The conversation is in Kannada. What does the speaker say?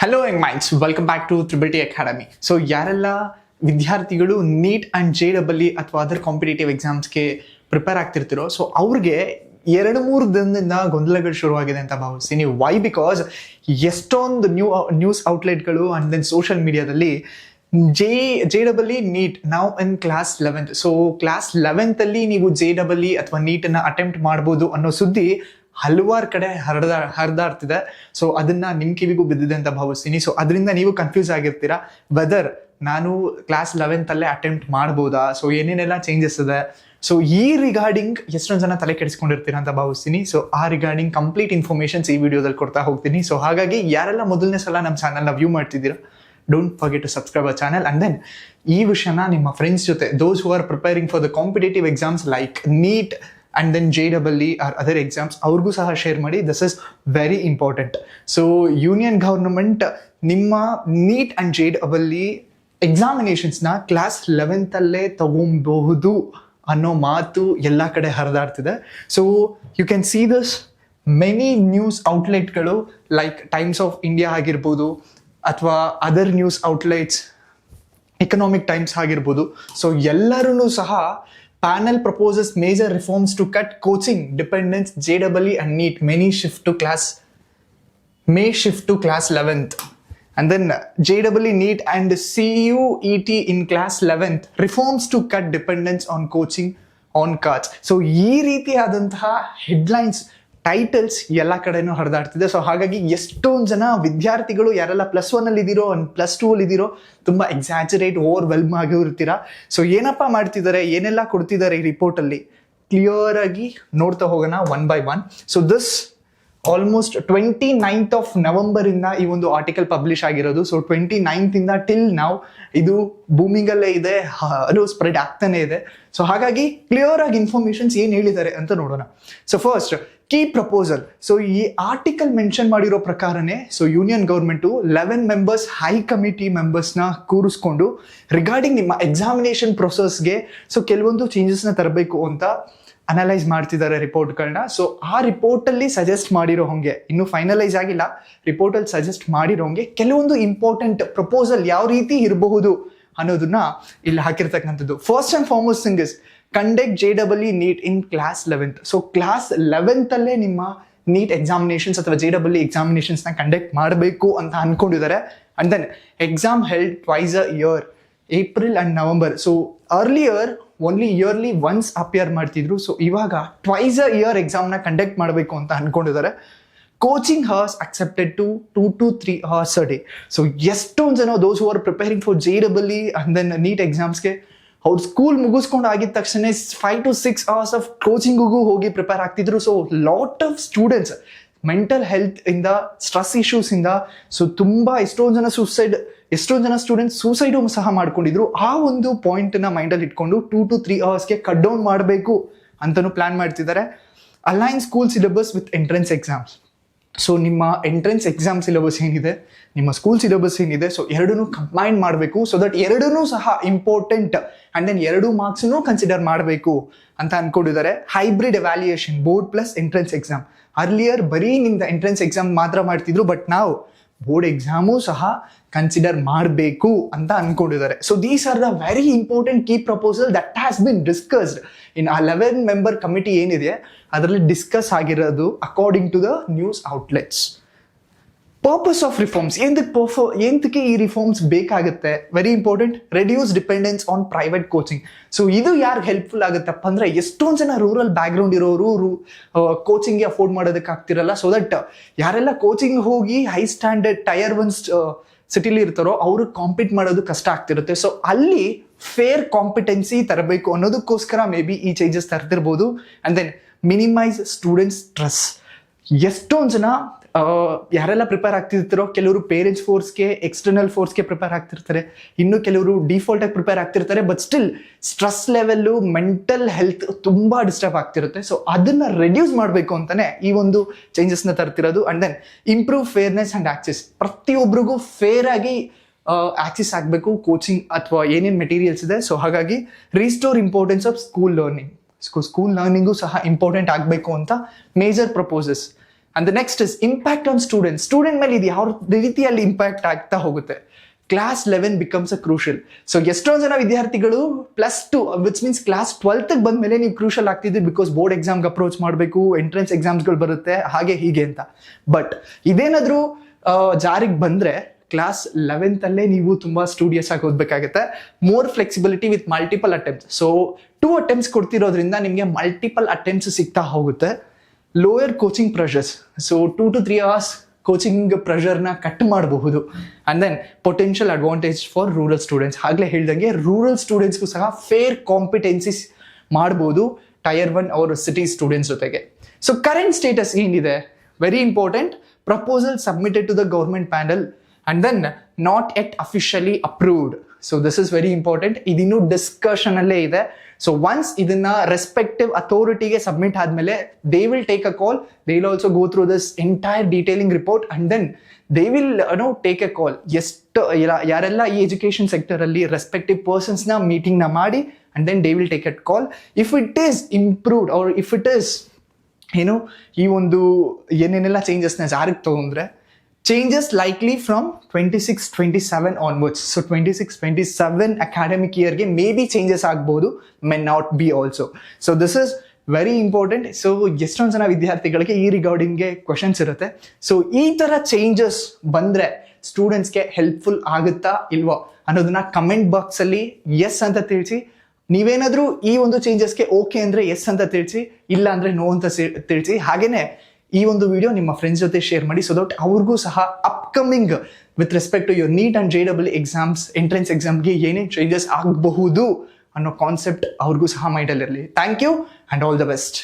Hello young minds, welcome back to triple T academy. So ಯಾರೆಲ್ಲ ವಿದ್ಯಾರ್ಥಿಗಳು ನೀಟ್ ಆ್ಯಂಡ್ JEE ಅಥವಾ ಅದರ್ ಕಾಂಪಿಟೇಟಿವ್ ಎಕ್ಸಾಮ್ಸ್ಗೆ ಪ್ರಿಪೇರ್ ಆಗ್ತಿರ್ತಿರೋ, ಸೊ ಅವ್ರಿಗೆ 2-3 ದಿನದಿಂದ ಗೊಂದಲಗಳು ಶುರುವಾಗಿದೆ ಅಂತ ಭಾವಿಸ್ತೀನಿ. ವೈ? ಬಿಕಾಸ್ ಎಷ್ಟೊಂದು ನ್ಯೂಸ್ ಔಟ್ಲೆಟ್ಗಳು ಆ್ಯಂಡ್ ದೆನ್ ಸೋಷಿಯಲ್ ಮೀಡಿಯಾದಲ್ಲಿ JEE ನೀಟ್ ನಾವು in class 11th. So class 11th ಅಲ್ಲಿ ನೀವು JEE ಅಥವಾ ನೀಟನ್ನು ಅಟೆಂಪ್ಟ್ ಮಾಡ್ಬೋದು ಅನ್ನೋ ಸುದ್ದಿ ಹಲವಾರು ಕಡೆ ಹರಿದಾಡ್ತಿದೆ. ಸೊ ಅದನ್ನ ನಿಮ್ಮ ಕಿವಿಗೂ ಬಿದ್ದಿದೆ ಅಂತ ಭಾವಿಸ್ತೀನಿ. ಸೊ ಅದರಿಂದ ನೀವು ಕನ್ಫ್ಯೂಸ್ ಆಗಿರ್ತೀರಾ, ವೆದರ್ ನಾನು ಕ್ಲಾಸ್ 11th ಅಲ್ಲೇ ಅಟೆಂಪ್ಟ್ ಮಾಡ್ಬೋದಾ, ಸೊ ಏನೇನೆಲ್ಲ ಚೇಂಜಸ್ ಇದೆ. ಸೊ ಈ ರಿಗಾರ್ಡಿಂಗ್ ಎಷ್ಟೊಂದು ಜನ ತಲೆ ಕೆಡಿಸ್ಕೊಂಡಿರ್ತೀರಾ ಅಂತ ಭಾವಿಸ್ತೀನಿ. ಸೊ ಆ ರಿಗಾರ್ಡಿಂಗ್ ಕಂಪ್ಲೀಟ್ ಇನ್ಫಾರ್ಮೇಷನ್ಸ್ ಈ ವಿಡಿಯೋದಲ್ಲಿ ಕೊಡ್ತಾ ಹೋಗ್ತೀನಿ. ಸೊ ಹಾಗಾಗಿ ಯಾರೆಲ್ಲ ಮೊದಲನೇ ಸಲ ನಮ್ಮ ಚಾನಲ್ನ ವ್ಯೂ ಮಾಡ್ತಿದ್ದೀರಾ, don't forget to subscribe our channel. And then ಈ ವಿಷಯನ ನಿಮ್ಮ ಫ್ರೆಂಡ್ಸ್ ಜೊತೆ, those who are preparing for the competitive exams like NEET and then JEE or other exams, ಅವ್ರಿಗೂ ಸಹ ಶೇರ್ ಮಾಡಿ. This is very important. So union government ನಿಮ್ಮ ನೀಟ್ ಆ್ಯಂಡ್ JEE ಎಕ್ಸಾಮಿನೇಷನ್ಸ್ನ ಕ್ಲಾಸ್ 11th ಅಲ್ಲೇ ತಗೊಬಹುದು ಅನ್ನೋ ಮಾತು ಎಲ್ಲ ಕಡೆ ಹರಿದಾಡ್ತಿದೆ. So you can see this many news ಔಟ್ಲೆಟ್ಗಳು ಲೈಕ್ ಟೈಮ್ಸ್ ಆಫ್ ಇಂಡಿಯಾ ಆಗಿರ್ಬೋದು ಅಥವಾ other news outlets, economic times ಆಗಿರ್ಬೋದು. ಸೊ ಎಲ್ಲರೂ ಸಹ panel proposes major reforms to cut coaching dependence. JEE and NEET may shift to class 11th. And then JEE, NEET and CUET in class 11th reforms to cut dependence on coaching on cards. So ಈ ರೀತಿಯಾದಂತಹ ಹೆಡ್ಲೈನ್ಸ್, ಟೈಟಲ್ಸ್ ಎಲ್ಲ ಕಡೆನೂ ಹರಿದಾಡ್ತಿದೆ. ಸೊ ಹಾಗಾಗಿ ಎಷ್ಟೊಂದು ಜನ ವಿದ್ಯಾರ್ಥಿಗಳು ಯಾರೆಲ್ಲ +1 ಅಲ್ಲಿ ಇದ್ದೀರೋ ಅಂಡ್ +2 ಅಲ್ಲಿ ಇದ್ದೀರೋ ತುಂಬ ಎಕ್ಸಾಜರೇಟ್, ಓವರ್ವೆಲ್ಮ್ ಆಗಿರ್ತೀರಾ. ಸೊ ಏನಪ್ಪ ಮಾಡ್ತಿದ್ದಾರೆ, ಏನೆಲ್ಲ ಕೊಡ್ತಿದ್ದಾರೆ ಈ ರಿಪೋರ್ಟಲ್ಲಿ, ಕ್ಲಿಯರ್ ಆಗಿ ನೋಡ್ತಾ ಹೋಗೋಣ one by one. So this almost 29th of November ಇಂದ ಈ ಒಂದು ಆರ್ಟಿಕಲ್ ಪಬ್ಲಿಷ್ ಆಗಿರೋದು. ಸೊ 29th ಇಂದ ಟಿಲ್ ನಾವು ಇದು ಬೂಮಿಂಗಲ್ಲೇ ಇದೆ, ಅದು ಸ್ಪ್ರೆಡ್ ಆಗ್ತಾನೆ ಇದೆ. ಸೊ ಹಾಗಾಗಿ ಕ್ಲಿಯರ್ ಆಗಿ ಇನ್ಫಾರ್ಮೇಶನ್ಸ್ ಏನು ಹೇಳಿದ್ದಾರೆ ಅಂತ ನೋಡೋಣ. So first key proposal. So ಈ ಆರ್ಟಿಕಲ್ ಮೆನ್ಷನ್ ಮಾಡಿರೋ ಪ್ರಕಾರನೇ so union government 11 members high committee ಮೆಂಬರ್ಸ್ನ ಕೂರಿಸ್ಕೊಂಡು ರಿಗಾರ್ಡಿಂಗ್ ನಿಮ್ಮ ಎಕ್ಸಾಮಿನೇಷನ್ ಪ್ರೊಸೆಸ್ಗೆ ಸೊ ಕೆಲವೊಂದು ಚೇಂಜಸ್ನ ತರಬೇಕು ಅಂತ ಅನಲೈಸ್ ಮಾಡ್ತಿದ್ದಾರೆ ರಿಪೋರ್ಟ್ಗಳನ್ನ. ಸೊ ಆ ರಿಪೋರ್ಟಲ್ಲಿ ಸಜೆಸ್ಟ್ ಮಾಡಿರೋ ಹಂಗೆ, ಇನ್ನೂ ಫೈನಲೈಸ್ ಆಗಿಲ್ಲ, ರಿಪೋರ್ಟಲ್ಲಿ ಸಜೆಸ್ಟ್ ಮಾಡಿರೋ ಹಂಗೆ ಕೆಲವೊಂದು ಇಂಪಾರ್ಟೆಂಟ್ ಪ್ರಪೋಸಲ್ ಯಾವ ರೀತಿ ಇರಬಹುದು ಅನ್ನೋದನ್ನ ಇಲ್ಲಿ ಹಾಕಿರ್ತಕ್ಕಂಥದ್ದು. First and foremost thing is conduct JEE NEET in class 11th. So class 11th ಅಲ್ಲೇ ನಿಮ್ಮ ನೀಟ್ ಎಕ್ಸಾಮಿನೇಷನ್ಸ್ ಅಥವಾ JEE ಎಕ್ಸಾಮಿನೇಷನ್ಸ್ನ ಕಂಡಕ್ಟ್ ಮಾಡಬೇಕು ಅಂತ ಅನ್ಕೊಂಡಿದ್ದಾರೆ. And then exam held twice a year, April and November. So earlier only yearly once appear ಮಾಡ್ತಿದ್ರು. ಸೊ ಇವಾಗ ಟ್ವೈಸ್ ಅ ಇಯರ್ ಎಕ್ಸಾಮ್ನ ಕಂಡಕ್ಟ್ ಮಾಡಬೇಕು ಅಂತ ಅನ್ಕೊಂಡಿದ್ದಾರೆ. Coaching hours accepted to 2 to 3 hours a day. So ಎಷ್ಟೊಂದು ಜನ ದೋಸ್ who are preparing for JEE and then NEET ಎಕ್ಸಾಮ್ಸ್ಗೆ ಅವ್ರು ಸ್ಕೂಲ್ ಮುಗಿಸ್ಕೊಂಡು ಆಗಿದ ತಕ್ಷಣ 5 to 6 hours ಆಫ್ ಕೋಚಿಂಗಿಗೂ ಹೋಗಿ ಪ್ರಿಪೇರ್ ಆಗ್ತಿದ್ರು. So lot of students mental health ಇಂದ, ಸ್ಟ್ರೆಸ್ ಇಶ್ಯೂಸ್ ಇಂದ, ಸೊ ತುಂಬ ಎಷ್ಟೊಂದು ಜನ ಸ್ಟೂಡೆಂಟ್ಸ್ ಸೂಸೈಡು ಸಹ ಮಾಡ್ಕೊಂಡಿದ್ರು. ಆ ಒಂದು ಪಾಯಿಂಟ್ನ ಮೈಂಡಲ್ಲಿ ಇಟ್ಕೊಂಡು 2 to 3 hours ಕಟ್ ಡೌನ್ ಮಾಡಬೇಕು ಅಂತಲೂ ಪ್ಲಾನ್ ಮಾಡ್ತಿದ್ದಾರೆ. Align school syllabus with entrance exams. So ನಿಮ್ಮ ಎಂಟ್ರೆನ್ಸ್ ಎಕ್ಸಾಮ್ ಸಿಲೆಬಸ್ ಏನಿದೆ, ನಿಮ್ಮ ಸ್ಕೂಲ್ ಸಿಲೆಬಸ್ ಏನಿದೆ, ಸೊ ಎರಡನ್ನೂ ಕಂಬೈನ್ ಮಾಡಬೇಕು. ಸೊ ದಟ್ ಎರಡನ್ನೂ ಸಹ ಇಂಪಾರ್ಟೆಂಟ್ ಆ್ಯಂಡ್ ದೆನ್ 2 ಮಾರ್ಕ್ಸ್ನೂ ಕನ್ಸಿಡರ್ ಮಾಡಬೇಕು ಅಂತ ಅಂದ್ಕೊಂಡಿದ್ದಾರೆ. Hybrid evaluation, board plus entrance exam. Earlier ಬರೀ ನಿಮ್ದು ಎಂಟ್ರೆನ್ಸ್ ಎಕ್ಸಾಮ್ ಮಾತ್ರ ಮಾಡ್ತಿದ್ರು, ಬಟ್ ನಾವು ಬೋರ್ಡ್ ಎಕ್ಸಾಮು ಸಹ ಕನ್ಸಿಡರ್ ಮಾಡಬೇಕು ಅಂತ ಅನ್ಕೊಂಡಿದ್ದಾರೆ. So these are the very important key proposal that has been discussed in 11 member committee ಏನಿದೆ ಅದರಲ್ಲಿ ಡಿಸ್ಕಸ್ ಆಗಿರೋದು according to the news outlets. Purpose of reforms, ಎಂತಕ್ಕೆ ಈ ರಿಫಾರ್ಮ್ಸ್ ಬೇಕಾಗುತ್ತೆ, very important. Reduce dependence on private coaching. So ಇದು ಯಾರು ಹೆಲ್ಪ್ಫುಲ್ ಆಗುತ್ತಪ್ಪ ಅಂದರೆ, ಎಷ್ಟೊಂದು ಜನ ರೂರಲ್ ಬ್ಯಾಕ್ಗ್ರೌಂಡ್ ಇರೋರು ಕೋಚಿಂಗ್ಗೆ ಅಫೋರ್ಡ್ ಮಾಡೋದಕ್ಕೆ ಆಗ್ತಿರಲ್ಲ. ಸೊ ದಟ್ ಯಾರೆಲ್ಲ ಕೋಚಿಂಗ್ ಹೋಗಿ ಹೈ ಸ್ಟ್ಯಾಂಡರ್ಡ್ ಟೈರ್ 1 ಸಿಟಿಲಿ ಇರ್ತಾರೋ ಅವರು ಕಾಂಪೀಟ್ ಮಾಡೋದು ಕಷ್ಟ ಆಗ್ತಿರುತ್ತೆ. ಸೊ ಅಲ್ಲಿ ಫೇರ್ ಕಾಂಪಿಟೆನ್ಸಿ ತರಬೇಕು ಅನ್ನೋದಕ್ಕೋಸ್ಕರ ಮೇ ಬಿ ಈ ಚೇಂಜಸ್ ತರ್ತಿರ್ಬೋದು. And then minimise students stress. ಎಷ್ಟೊಂದು ಜನ ಯಾರೆಲ್ಲ ಪ್ರಿಪೇರ್ ಆಗ್ತಿರ್ತಾರೋ, ಕೆಲವರು ಪೇರೆಂಟ್ಸ್ ಫೋರ್ಸ್ಗೆ, ಎಕ್ಸ್ಟರ್ನಲ್ ಫೋರ್ಸ್ಗೆ ಪ್ರಿಪೇರ್ ಆಗ್ತಿರ್ತಾರೆ, ಇನ್ನು ಕೆಲವರು ಡಿಫಾಲ್ಟಾಗಿ ಪ್ರಿಪೇರ್ ಆಗ್ತಿರ್ತಾರೆ. But still stress level, mental health ತುಂಬ ಡಿಸ್ಟರ್ಬ್ ಆಗ್ತಿರುತ್ತೆ. ಸೊ ಅದನ್ನು ರೆಡ್ಯೂಸ್ ಮಾಡಬೇಕು ಅಂತಲೇ ಈ ಒಂದು ಚೇಂಜಸ್ನ ತರ್ತಿರೋದು. And then improve fairness and access. ಪ್ರತಿಯೊಬ್ಬರಿಗೂ ಫೇರ್ ಆಗಿ ಆಕ್ಸೆಸ್ ಆಗಬೇಕು ಕೋಚಿಂಗ್ ಅಥವಾ ಏನೇನು ಮೆಟೀರಿಯಲ್ಸ್ ಇದೆ. ಸೊ ಹಾಗಾಗಿ restore importance of school learning. School learning ಸಹ ಇಂಪಾರ್ಟೆಂಟ್ ಆಗಬೇಕು ಅಂತ major proposes. And the next is impact on student ಮೇಲೆ ಇದು ಯಾವ ರೀತಿಯಲ್ಲಿ ಇಂಪ್ಯಾಕ್ಟ್ ಆಗ್ತಾ ಹೋಗುತ್ತೆ. Class 11 becomes a crucial. So ಎಷ್ಟೊಂದು ಜನ ವಿದ್ಯಾರ್ಥಿಗಳು +2 ವಿಚ್ ಮೀನ್ಸ್ ಕ್ಲಾಸ್ 12ಗೆ ಬಂದ್ಮೇಲೆ ನೀವು ಕ್ರೂಷಲ್ ಆಗ್ತಿದ್ರಿ, ಬಿಕಾಸ್ ಬೋರ್ಡ್ ಎಕ್ಸಾಮ್ಗೆ ಅಪ್ರೋಚ್ ಮಾಡಬೇಕು, ಎಂಟ್ರೆನ್ಸ್ ಎಕ್ಸಾಮ್ಸ್ಗಳು ಬರುತ್ತೆ, ಹಾಗೆ ಹೀಗೆ ಅಂತ. ಬಟ್ ಇದೇನಾದರೂ ಜಾರಿಗೆ ಬಂದರೆ ಕ್ಲಾಸ್ 11th ಅಲ್ಲೇ ನೀವು ತುಂಬ ಸ್ಟೂಡಿಯಸ್ ಆಗಿ ಓದಬೇಕಾಗುತ್ತೆ. More flexibility with multiple attempts. So 2 attempts ಕೊಡ್ತಿರೋದ್ರಿಂದ ನಿಮಗೆ ಮಲ್ಟಿಪಲ್ ಅಟೆಂಪ್ಟ್ಸ್ ಸಿಗ್ತಾ ಹೋಗುತ್ತೆ. Lower coaching pressures. So 2 to 3 hours coaching ಪ್ರೆಷರ್ನ ಕಟ್ ಮಾಡಬಹುದು. And then potential advantage for rural students. ಆಗಲೇ ಹೇಳ್ದಂಗೆ ರೂರಲ್ ಸ್ಟೂಡೆಂಟ್ಸ್ಗೂ ಸಹ ಫೇರ್ ಕಾಂಪಿಟೆನ್ಸಿಸ್ ಮಾಡ್ಬೋದು Tier 1 or ಸಿಟಿ ಸ್ಟೂಡೆಂಟ್ಸ್ ಜೊತೆಗೆ. ಸೊ ಕರೆಂಟ್ ಸ್ಟೇಟಸ್ ಏನಿದೆ, very important, proposal submitted to the government panel and then not yet officially approved. So this is very important. ಇದಿನ್ನೂ ಡಿಸ್ಕಷನ್ ಅಲ್ಲೇ ಇದೆ. ಸೊ ಒನ್ಸ್ ಇದನ್ನ ರೆಸ್ಪೆಕ್ಟಿವ್ ಅಥಾರಿಟಿಗೆ ಸಬ್ಮಿಟ್ ಆದ್ಮೇಲೆ they will take a call. They will also go through this entire detailing report and then they will take a call. ಎಷ್ಟು ಯಾರೆಲ್ಲ ಈ ಎಜುಕೇಶನ್ ಸೆಕ್ಟರ್ ಅಲ್ಲಿ ರೆಸ್ಪೆಕ್ಟಿವ್ ಪರ್ಸನ್ಸ್ನ ಮೀಟಿಂಗ್ನ ಮಾಡಿ and then they will take at call. If it is improved or if it is ಈ ಒಂದು ಏನೇನೆಲ್ಲ ಚೇಂಜಸ್ನ ಜಾರಿಗೆ ತಗೊಂಡ್ರೆ changes likely from 26-27 onwards. So 26-27 academic year ge maybe changes ಆಗಬಹುದು, may not be also. So this is very important. So ಎಷ್ಟೊಂದು ಜನ ವಿದ್ಯಾರ್ಥಿಗಳಿಗೆ ಈ ರಿಗಾರ್ಡಿಂಗ್ಗೆ ಕ್ವಶನ್ಸ್ ಇರುತ್ತೆ. ಸೊ ಈ ಥರ ಚೇಂಜಸ್ ಬಂದರೆ ಸ್ಟೂಡೆಂಟ್ಸ್ಗೆ ಹೆಲ್ಪ್ಫುಲ್ ಆಗುತ್ತಾ ಇಲ್ವೋ ಅನ್ನೋದನ್ನ ಕಮೆಂಟ್ ಬಾಕ್ಸಲ್ಲಿ ಎಸ್ ಅಂತ ತಿಳಿಸಿ. ನೀವೇನಾದರೂ ಈ ಒಂದು ಚೇಂಜಸ್ಗೆ ಓಕೆ ಅಂದರೆ ಎಸ್ ಅಂತ ತಿಳಿಸಿ, ಇಲ್ಲ ಅಂದರೆ ನೋ ಅಂತ ತಿಳಿಸಿ. ಹಾಗೆಯೇ ಈ ಒಂದು ವಿಡಿಯೋ ನಿಮ್ಮ ಫ್ರೆಂಡ್ಸ್ ಜೊತೆ ಶೇರ್ ಮಾಡಿ, ಸೊ ದಟ್ ಅವ್ರಿಗೂ ಸಹ upcoming with respect to your NEET and JEE exams, entrance ಎಕ್ಸಾಮ್ಗೆ ಏನೇನು ಚೇಂಜಸ್ ಆಗಬಹುದು ಅನ್ನೋ ಕಾನ್ಸೆಪ್ಟ್ ಅವ್ರಿಗೂ ಸಹ ಮೈಂಡಲ್ಲಿರಲಿ. Thank you and all the best.